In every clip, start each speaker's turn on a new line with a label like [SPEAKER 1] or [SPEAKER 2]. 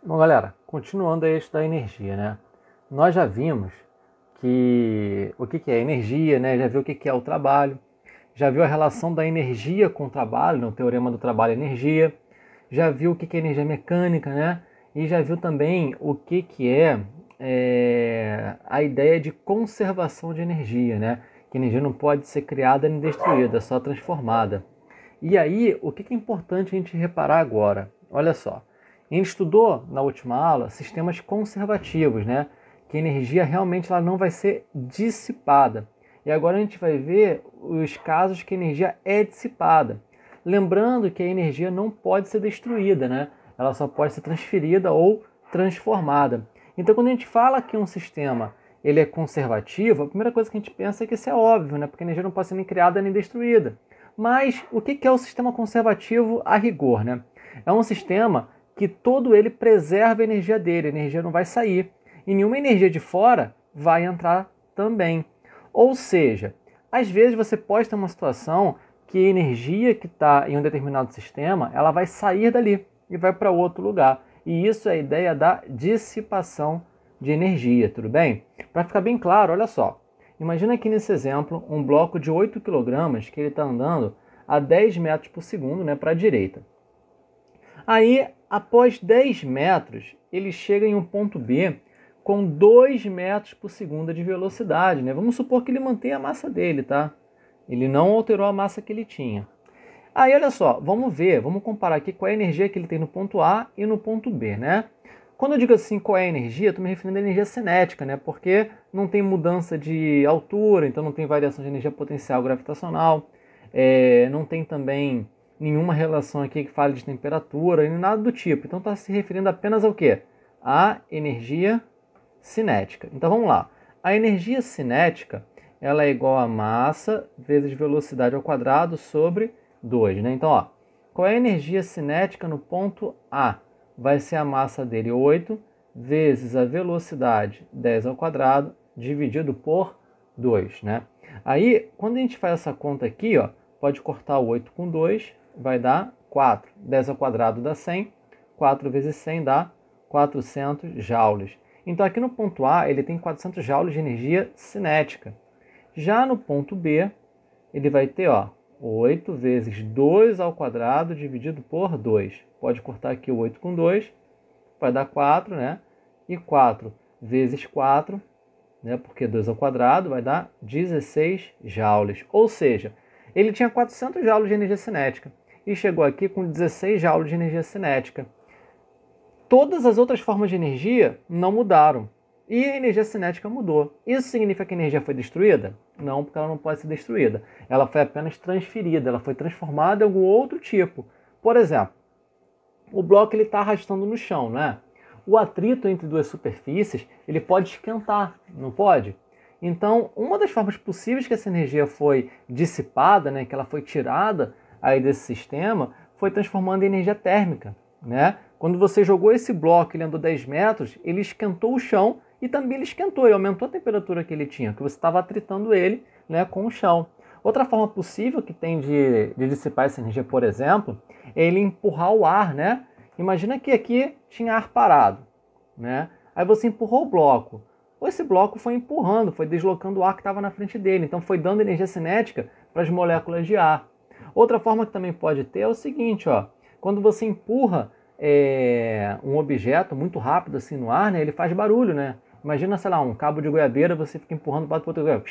[SPEAKER 1] Bom, galera, continuando aí a estudar energia, né? Nós já vimos que o que é energia, né? Já viu o que é o trabalho, já viu a relação da energia com o trabalho, no teorema do trabalho-energia, já viu o que é energia mecânica, né? E já viu também o que é a ideia de conservação de energia, né? Que a energia não pode ser criada nem destruída, é só transformada. E aí, o que é importante a gente reparar agora? Olha só, a gente estudou na última aula sistemas conservativos, né? Que a energia realmente ela não vai ser dissipada. E agora a gente vai ver os casos que a energia é dissipada. Lembrando que a energia não pode ser destruída, né? Ela só pode ser transferida ou transformada. Então, quando a gente fala que um sistema ele é conservativo, a primeira coisa que a gente pensa é que isso é óbvio, né? Porque a energia não pode ser nem criada nem destruída. Mas o que é o sistema conservativo a rigor, né? É um sistema que todo ele preserva a energia dele, a energia não vai sair e nenhuma energia de fora vai entrar também. Ou seja, às vezes você pode ter uma situação que a energia que está em um determinado sistema, ela vai sair dali e vai para outro lugar. E isso é a ideia da dissipação de energia, tudo bem? Para ficar bem claro, olha só. Imagina aqui nesse exemplo um bloco de 8 kg que ele está andando a 10 metros por segundo, né, para a direita. Aí, após 10 metros, ele chega em um ponto B com 2 metros por segundo de velocidade. Né? Vamos supor que ele mantém a massa dele, tá? Ele não alterou a massa que ele tinha. Aí, olha só, vamos ver, vamos comparar aqui qual é a energia que ele tem no ponto A e no ponto B, né? Quando eu digo assim, qual é a energia, estou me referindo à energia cinética, né? Porque não tem mudança de altura, então não tem variação de energia potencial gravitacional, não tem também nenhuma relação aqui que fale de temperatura, nem nada do tipo. Então está se referindo apenas ao quê? À energia cinética. Então vamos lá. A energia cinética, ela é igual a massa vezes velocidade ao quadrado sobre 2, né? Então, ó, qual é a energia cinética no ponto A? Vai ser a massa dele 8 vezes a velocidade 10 ao quadrado dividido por 2, né? Aí, quando a gente faz essa conta aqui, ó, pode cortar o 8 com 2, vai dar 4. 10 ao quadrado dá 100, 4 vezes 100 dá 400 joules. Então, aqui no ponto A, ele tem 400 joules de energia cinética. Já no ponto B, ele vai ter, ó, 8 vezes 2 ao quadrado dividido por 2. Pode cortar aqui o 8 com 2, vai dar 4, né? E 4 vezes 4, né? Porque 2 ao quadrado vai dar 16 joules. Ou seja, ele tinha 400 joules de energia cinética e chegou aqui com 16 joules de energia cinética. Todas as outras formas de energia não mudaram. E a energia cinética mudou. Isso significa que a energia foi destruída? Não, porque ela não pode ser destruída. Ela foi apenas transferida, ela foi transformada em algum outro tipo. Por exemplo, o bloco está arrastando no chão, né? O atrito entre duas superfícies, ele pode esquentar, não pode? Então, uma das formas possíveis que essa energia foi dissipada, né, que ela foi tirada aí desse sistema, foi transformando em energia térmica, né? Quando você jogou esse bloco, ele andou 10 metros, ele esquentou o chão e também ele esquentou, ele aumentou a temperatura que ele tinha, que você estava atritando ele, né, com o chão. Outra forma possível que tem de dissipar essa energia, por exemplo, é ele empurrar o ar, né? Imagina que aqui tinha ar parado, né? Aí você empurrou o bloco. Esse bloco foi empurrando, foi deslocando o ar que estava na frente dele, então foi dando energia cinética para as moléculas de ar. Outra forma que também pode ter é o seguinte, ó, quando você empurra um objeto muito rápido assim no ar, né, ele faz barulho, né? Imagina, sei lá, um cabo de goiabeira, você fica empurrando para outro lado,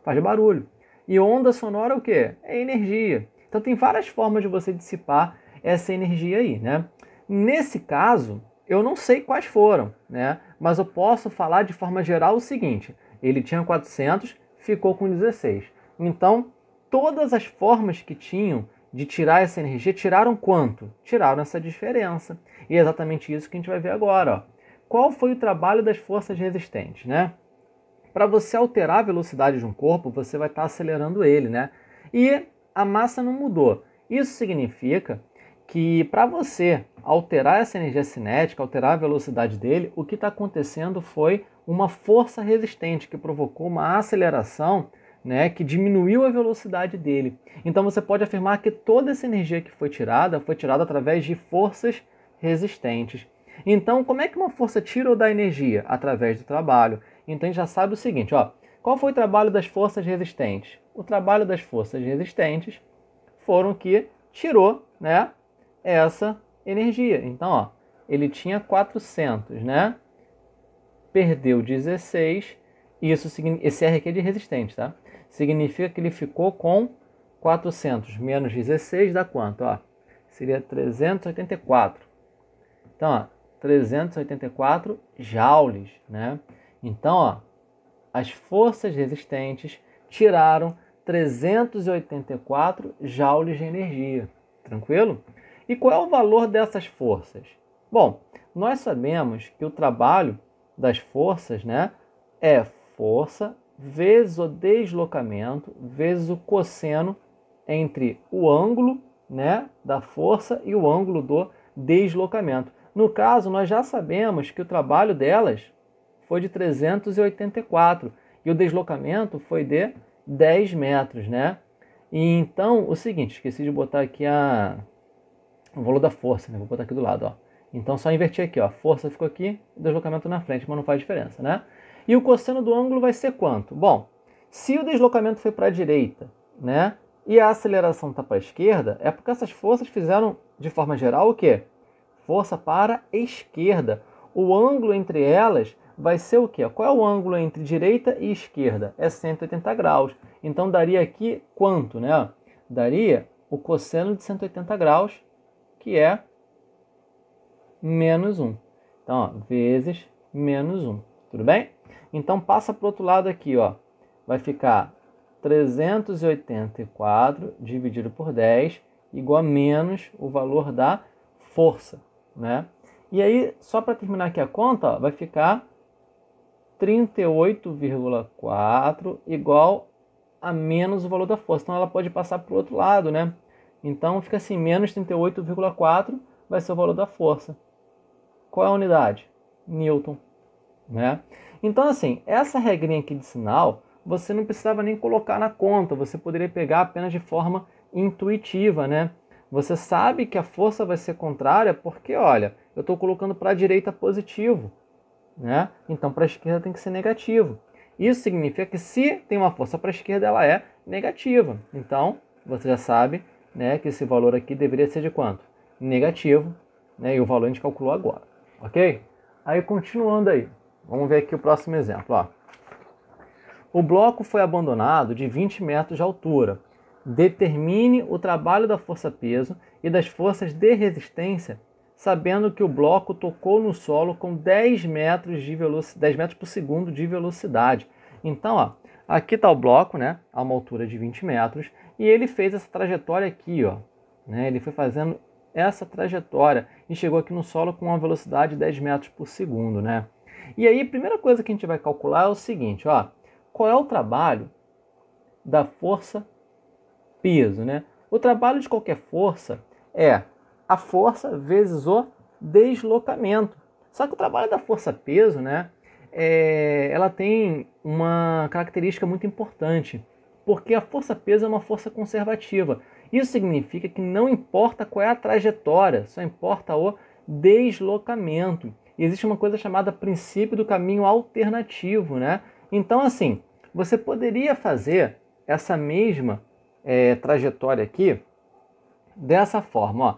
[SPEAKER 1] faz barulho. E onda sonora é o quê? É energia. Então tem várias formas de você dissipar essa energia aí, né? Nesse caso, eu não sei quais foram, né? Mas eu posso falar de forma geral o seguinte: ele tinha 400, ficou com 16. Então, todas as formas que tinham de tirar essa energia, tiraram quanto? Tiraram essa diferença. E é exatamente isso que a gente vai ver agora, ó. Qual foi o trabalho das forças resistentes, né? Para você alterar a velocidade de um corpo, você vai estar acelerando ele, né? E a massa não mudou. Isso significa que para você alterar essa energia cinética, alterar a velocidade dele, o que está acontecendo foi uma força resistente que provocou uma aceleração, né, que diminuiu a velocidade dele. Então você pode afirmar que toda essa energia que foi tirada através de forças resistentes. Então, como é que uma força tira ou dá energia? Através do trabalho. Então, a gente já sabe o seguinte, ó, qual foi o trabalho das forças resistentes? O trabalho das forças resistentes foram que tirou, né, essa energia. Então, ó, ele tinha 400, né? Perdeu 16, isso, esse R aqui é de resistente, tá? Significa que ele ficou com 400 menos 16 dá quanto? Ó, seria 384. Então, ó, 384 joules, né? Então, ó, as forças resistentes tiraram 384 joules de energia. Tranquilo? E qual é o valor dessas forças? Bom, nós sabemos que o trabalho das forças, né, é força vezes o deslocamento vezes o cosseno entre o ângulo, né, da força e o ângulo do deslocamento. No caso, nós já sabemos que o trabalho delas foi de 384 e o deslocamento foi de 10 metros, né? E então, o seguinte, esqueci de botar aqui o valor da força, né? Vou botar aqui do lado, ó. Então, só invertir aqui, ó. Força ficou aqui, deslocamento na frente, mas não faz diferença, né? E o cosseno do ângulo vai ser quanto? Bom, se o deslocamento foi para a direita, né? E a aceleração está para a esquerda, é porque essas forças fizeram, de forma geral, o quê? Força para a esquerda. O ângulo entre elas vai ser o quê? Qual é o ângulo entre direita e esquerda? É 180 graus. Então, daria aqui quanto, né? Daria o cosseno de 180 graus, que é menos 1. Então, ó, vezes menos 1. Tudo bem? Então, passa para o outro lado aqui, ó. Vai ficar 384 dividido por 10 igual a menos o valor da força, né? E aí, só para terminar aqui a conta, ó, vai ficar 38,4 igual a menos o valor da força. Então, ela pode passar para o outro lado, né? Então, fica assim, menos 38,4 vai ser o valor da força. Qual é a unidade? Newton, né? Então, assim, essa regrinha aqui de sinal, você não precisava nem colocar na conta, você poderia pegar apenas de forma intuitiva, né? Você sabe que a força vai ser contrária porque, olha, eu estou colocando para a direita positivo, né? Então, para a esquerda tem que ser negativo. Isso significa que se tem uma força para a esquerda, ela é negativa. Então, você já sabe, né, que esse valor aqui deveria ser de quanto? Negativo, né? E o valor a gente calculou agora, ok? Aí, continuando aí, vamos ver aqui o próximo exemplo, ó. O bloco foi abandonado de 20 metros de altura. Determine o trabalho da força-peso e das forças de resistência, sabendo que o bloco tocou no solo com 10 metros por segundo de velocidade. Então, ó, aqui está o bloco, né, a uma altura de 20 metros, e ele fez essa trajetória aqui, ó, né, ele foi fazendo essa trajetória e chegou aqui no solo com uma velocidade de 10 metros por segundo, né? E aí, a primeira coisa que a gente vai calcular é o seguinte, ó, qual é o trabalho da força-peso, né? O trabalho de qualquer força é a força vezes o deslocamento. Só que o trabalho da força-peso, né, ela tem uma característica muito importante, porque a força-peso é uma força conservativa. Isso significa que não importa qual é a trajetória, só importa o deslocamento. E existe uma coisa chamada princípio do caminho alternativo, né? Então, assim, você poderia fazer essa mesma trajetória aqui dessa forma, ó.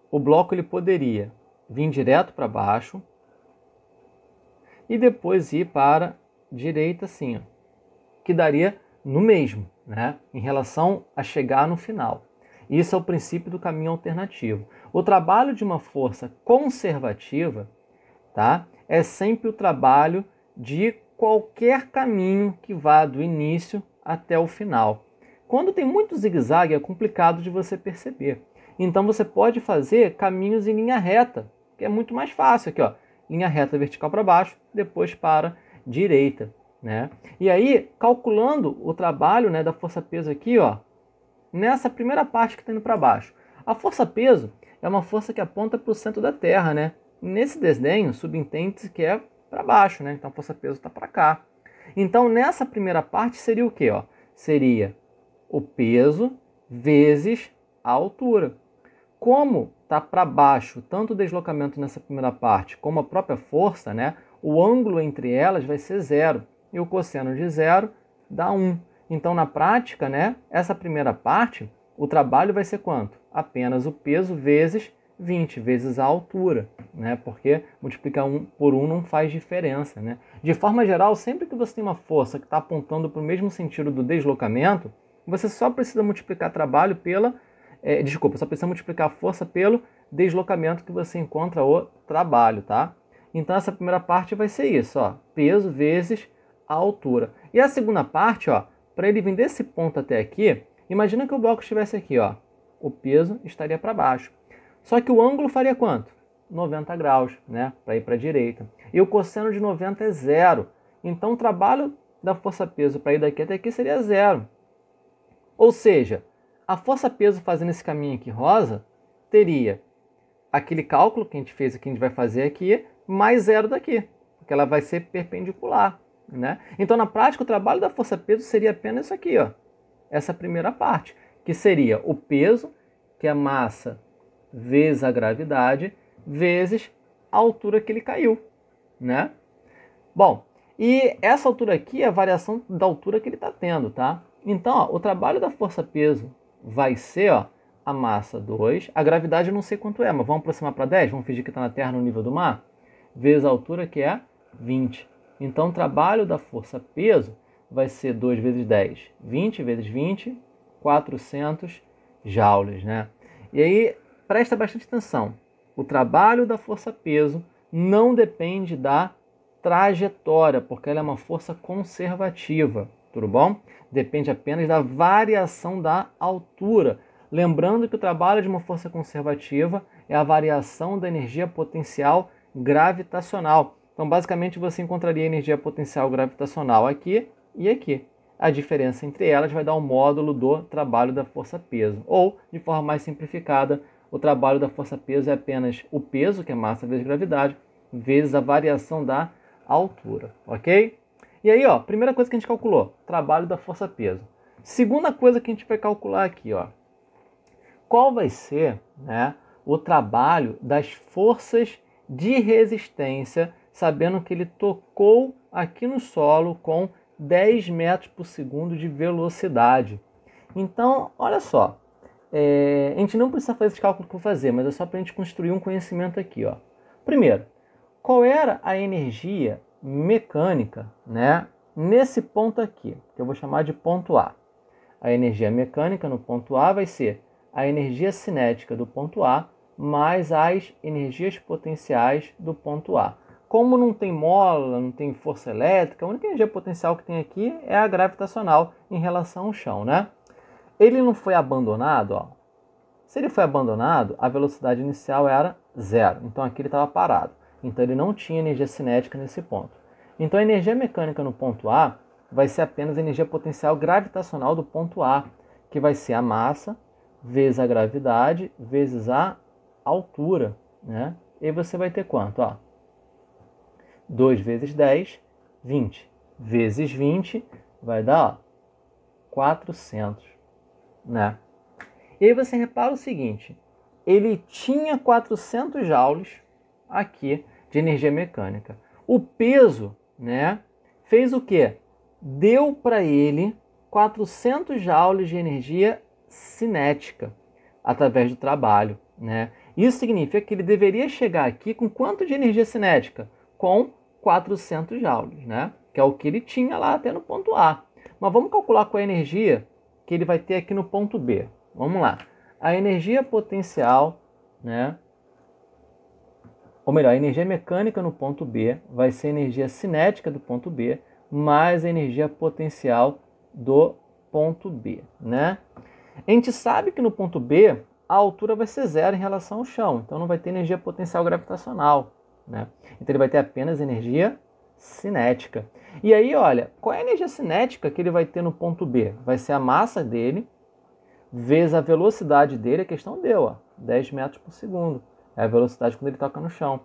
[SPEAKER 1] O bloco ele poderia vir direto para baixo e depois ir para a direita assim, ó, que daria no mesmo, né, em relação a chegar no final. Isso é o princípio do caminho alternativo. O trabalho de uma força conservativa, tá, é sempre o trabalho de qualquer caminho que vá do início até o final. Quando tem muito zigue-zague é complicado de você perceber. Então você pode fazer caminhos em linha reta, que é muito mais fácil aqui, ó. Linha reta vertical para baixo, depois para direita, né? E aí, calculando o trabalho, né, da força-peso aqui, ó, nessa primeira parte que está indo para baixo. A força-peso é uma força que aponta para o centro da Terra, né? Nesse desenho, subentende-se que é para baixo, né? Então a força-peso está para cá. Então nessa primeira parte seria o quê? Ó? Seria o peso vezes a altura. Como está para baixo, tanto o deslocamento nessa primeira parte como a própria força, né, o ângulo entre elas vai ser 0. E o cosseno de 0 dá 1. Então, na prática, né, essa primeira parte, o trabalho vai ser quanto? Apenas o peso vezes 20, vezes a altura, né? Porque multiplicar 1 por 1 não faz diferença, né? De forma geral, sempre que você tem uma força que está apontando para o mesmo sentido do deslocamento, você só precisa multiplicar trabalho pela... só precisa multiplicar a força pelo deslocamento que você encontra o trabalho, tá? Então, essa primeira parte vai ser isso, ó, peso vezes a altura. E a segunda parte, ó, para ele vir desse ponto até aqui, imagina que o bloco estivesse aqui, ó, o peso estaria para baixo. Só que o ângulo faria quanto? 90 graus, né, para ir para a direita. E o cosseno de 90 é 0. Então, o trabalho da força-peso para ir daqui até aqui seria 0. Ou seja, a força-peso fazendo esse caminho aqui rosa teria aquele cálculo que a gente fez aqui, que a gente vai fazer aqui, mais 0 daqui, porque ela vai ser perpendicular, né? Então, na prática, o trabalho da força-peso seria apenas isso aqui, ó, essa primeira parte, que seria o peso, que é a massa vezes a gravidade, vezes a altura que ele caiu, né? Bom, e essa altura aqui é a variação da altura que ele está tendo, tá? Então, ó, o trabalho da força-peso vai ser, ó, a massa 2, a gravidade eu não sei quanto é, mas vamos aproximar para 10, vamos fingir que está na Terra no nível do mar, vezes a altura que é 20. Então, o trabalho da força-peso vai ser 2 vezes 10, 20 vezes 20, 400 joules, né? E aí, presta bastante atenção, o trabalho da força-peso não depende da trajetória, porque ela é uma força conservativa, tudo bom? Depende apenas da variação da altura. Lembrando que o trabalho de uma força conservativa é a variação da energia potencial gravitacional. Então, basicamente, você encontraria energia potencial gravitacional aqui e aqui. A diferença entre elas vai dar o módulo do trabalho da força-peso. Ou, de forma mais simplificada, o trabalho da força-peso é apenas o peso, que é massa vezes gravidade, vezes a variação da altura, ok? E aí, ó, primeira coisa que a gente calculou, trabalho da força-peso. Segunda coisa que a gente vai calcular aqui, ó, qual vai ser, né, o trabalho das forças de resistência, sabendo que ele tocou aqui no solo com 10 metros por segundo de velocidade. Então, olha só, a gente não precisa fazer esse cálculo que eu vou fazer, mas é só para a gente construir um conhecimento aqui, ó. Primeiro, qual era a energia mecânica, né, nesse ponto aqui, que eu vou chamar de ponto A? A energia mecânica no ponto A vai ser a energia cinética do ponto A mais as energias potenciais do ponto A. Como não tem mola, não tem força elétrica, a única energia potencial que tem aqui é a gravitacional em relação ao chão, né? Ele não foi abandonado, ó. Se ele foi abandonado, a velocidade inicial era 0. Então aqui ele estava parado. Então ele não tinha energia cinética nesse ponto. Então a energia mecânica no ponto A vai ser apenas a energia potencial gravitacional do ponto A, que vai ser a massa vezes a gravidade vezes a altura, né? E você vai ter quanto? Ó, 2 vezes 10, 20. Vezes 20 vai dar, ó, 400, né? E aí você repara o seguinte, ele tinha 400 joules aqui de energia mecânica. O peso, né, fez o quê? Deu para ele 400 joules de energia cinética através do trabalho, né? Isso significa que ele deveria chegar aqui com quanto de energia cinética? Com 400 joules, né? Que é o que ele tinha lá até no ponto A. Mas vamos calcular qual é a energia que ele vai ter aqui no ponto B. Vamos lá. A energia potencial, né? Ou melhor, a energia mecânica no ponto B vai ser a energia cinética do ponto B mais a energia potencial do ponto B, né? A gente sabe que no ponto B a altura vai ser 0 em relação ao chão, então não vai ter energia potencial gravitacional, né? Então ele vai ter apenas energia cinética. E aí, olha, qual é a energia cinética que ele vai ter no ponto B? Vai ser a massa dele vezes a velocidade dele, a questão deu, ó, 10 metros por segundo. É a velocidade quando ele toca no chão.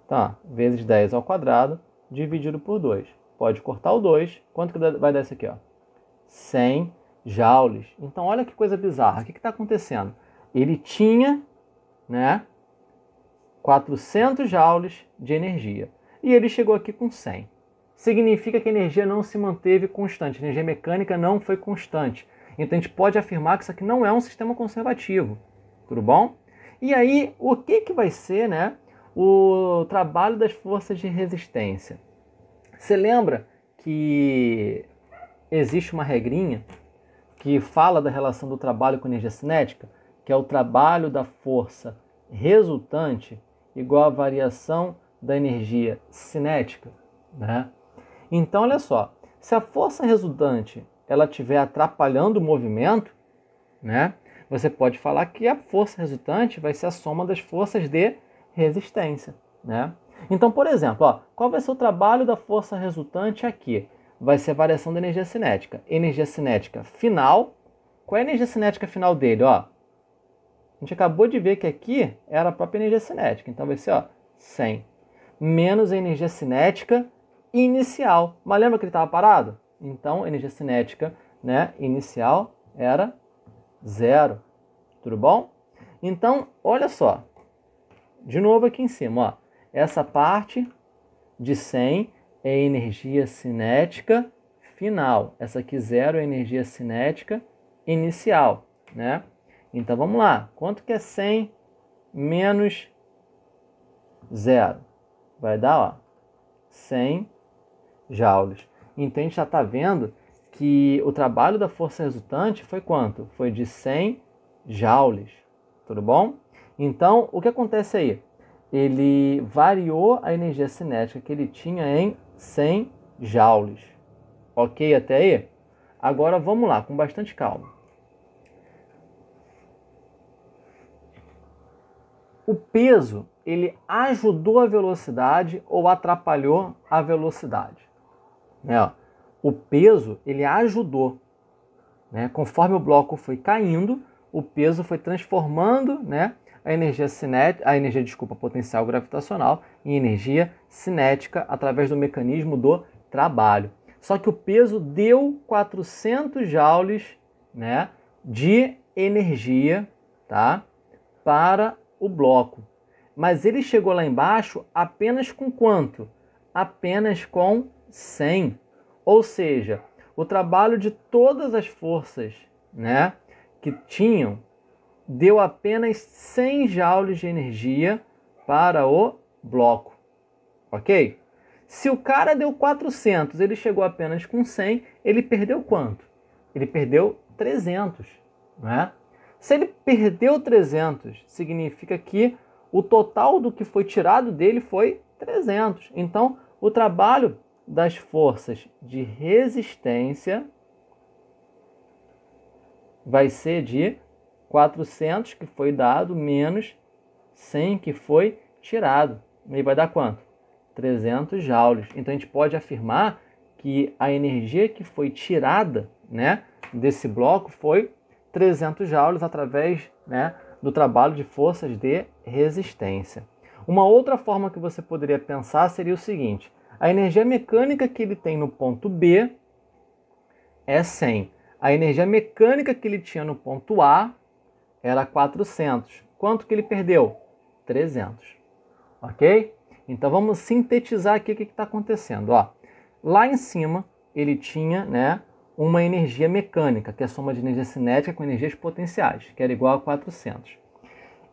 [SPEAKER 1] Então, ó, vezes 10 ao quadrado, dividido por 2. Pode cortar o 2. Quanto que vai dar isso aqui? Ó? 100 joules. Então, olha que coisa bizarra. O que está acontecendo? Ele tinha né, 400 joules de energia. E ele chegou aqui com 100. Significa que a energia não se manteve constante, a energia mecânica não foi constante. Então a gente pode afirmar que isso aqui não é um sistema conservativo. Tudo bom? E aí, o que vai ser, né, o trabalho das forças de resistência? Você lembra que existe uma regrinha que fala da relação do trabalho com energia cinética, que é o trabalho da força resultante igual à variação da energia cinética, né? Então, olha só, se a força resultante ela estiver atrapalhando o movimento, né, você pode falar que a força resultante vai ser a soma das forças de resistência, né? Então, por exemplo, ó, qual vai ser o trabalho da força resultante aqui? Vai ser a variação da energia cinética. Energia cinética final. Qual é a energia cinética final dele? Ó, a gente acabou de ver que aqui era a própria energia cinética. Então vai ser, ó, 100 menos a energia cinética inicial. Mas lembra que ele estava parado? Então, a energia cinética, né, inicial era 0. Tudo bom? Então, olha só. De novo aqui em cima, ó. Essa parte de 100 é energia cinética final. Essa aqui 0 é energia cinética inicial, né? Então, vamos lá. Quanto que é 100 menos 0? Vai dar, ó, 100 joules. Então, a gente já está vendo que o trabalho da força resultante foi quanto? Foi de 100 joules. Tudo bom? Então, o que acontece aí? Ele variou a energia cinética que ele tinha em 100 joules. Ok até aí? Agora vamos lá, com bastante calma. O peso, ele ajudou a velocidade ou atrapalhou a velocidade? Né? O peso, ele ajudou. Né? Conforme o bloco foi caindo, o peso foi transformando, né, a energia cinética, potencial gravitacional em energia cinética através do mecanismo do trabalho. Só que o peso deu 400 joules, né, de energia, tá, para o bloco. Mas ele chegou lá embaixo apenas com quanto? Apenas com 100. Ou seja, o trabalho de todas as forças, né, que tinham deu apenas 100 joules de energia para o bloco, ok? Se o cara deu 400, ele chegou apenas com 100, ele perdeu quanto? Ele perdeu 300, né? Se ele perdeu 300, significa que o total do que foi tirado dele foi 300. Então, o trabalho das forças de resistência vai ser de 400 que foi dado menos 100 que foi tirado. E vai dar quanto? 300 joules. Então a gente pode afirmar que a energia que foi tirada, né, desse bloco foi 300 joules através, né, do trabalho de forças de resistência. Uma outra forma que você poderia pensar seria o seguinte: a energia mecânica que ele tem no ponto B é 100. A energia mecânica que ele tinha no ponto A era 400. Quanto que ele perdeu? 300. Ok? Então vamos sintetizar aqui o que está acontecendo. Ó, lá em cima ele tinha, né, uma energia mecânica, que é a soma de energia cinética com energias potenciais, que era igual a 400.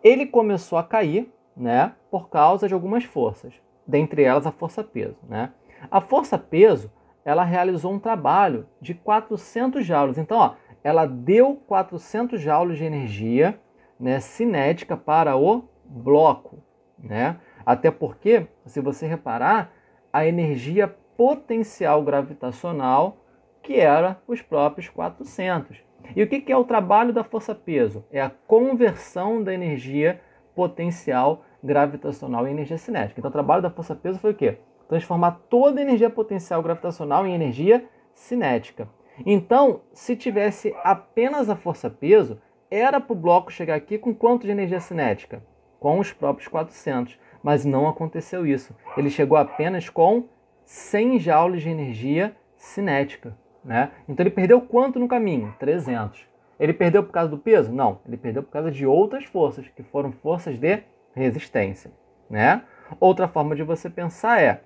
[SPEAKER 1] Ele começou a cair, né, por causa de algumas forças, dentre elas a força-peso, né? A força-peso, ela realizou um trabalho de 400 joules. Então, ó, ela deu 400 joules de energia, né, cinética para o bloco, né? Até porque, se você reparar, a energia potencial gravitacional, que era os próprios 400. E o que é o trabalho da força-peso? É a conversão da energia potencial gravitacional em energia cinética. Então, o trabalho da força-peso foi o quê? Transformar toda a energia potencial gravitacional em energia cinética. Então, se tivesse apenas a força-peso, era para o bloco chegar aqui com quanto de energia cinética? Com os próprios 400. Mas não aconteceu isso. Ele chegou apenas com 100 joules de energia cinética, né? Então ele perdeu quanto no caminho? 300. Ele perdeu por causa do peso? Não, ele perdeu por causa de outras forças, que foram forças de resistência, né? Outra forma de você pensar é,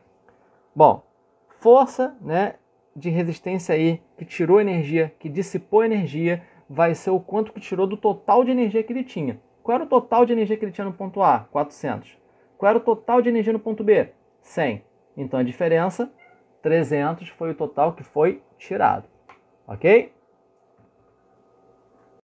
[SPEAKER 1] bom, força, né, de resistência aí, que tirou energia, que dissipou energia, vai ser o quanto que tirou do total de energia que ele tinha. Qual era o total de energia que ele tinha no ponto A? 400. Qual era o total de energia no ponto B? 100. Então a diferença, 300, foi o total que foi tirado. Ok?